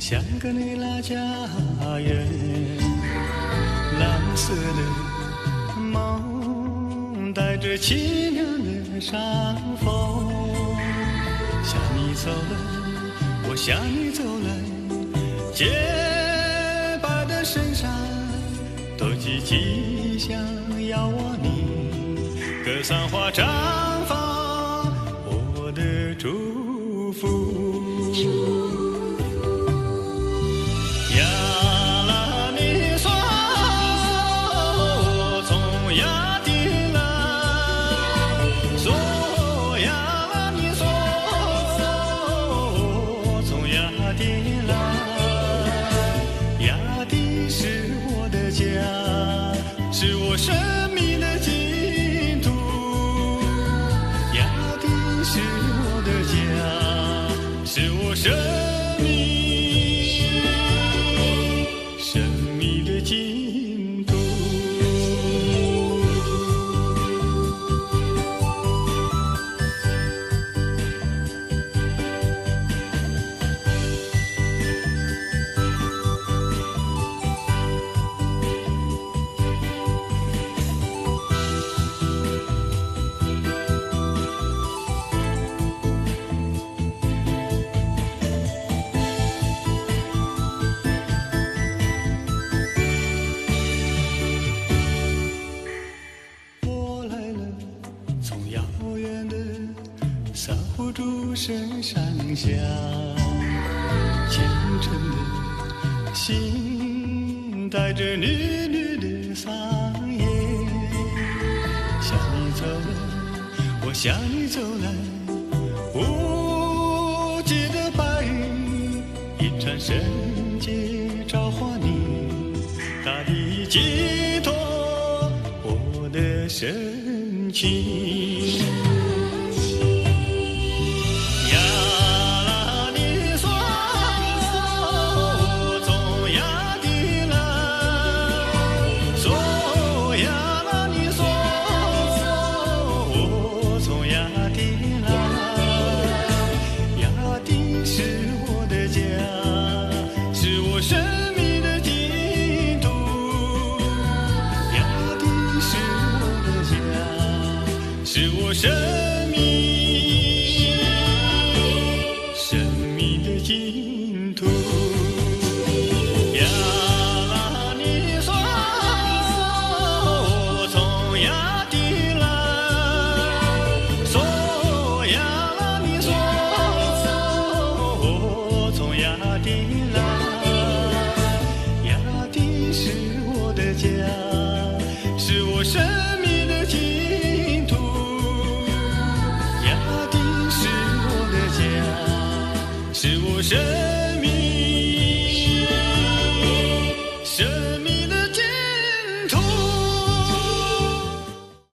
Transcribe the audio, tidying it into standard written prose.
像个你那家园，蓝色的梦带着凄凉的山风，向你走来，我向你走来，洁白的身上多几吉祥要我你，格桑花绽放我的祝福。是我生命的净土，亚丁是我的家，是我生命的净土。守护诸神上下，虔诚的心带着绿绿的桑叶，向你走来，我向你走来，无际的白云一场圣洁召唤你，大地寄托我的深情。是我生命的净土。呀啦你说，我从亚地来，说呀啦你说，我从亚地来，亚地是我的家，是我生命的净土。是我生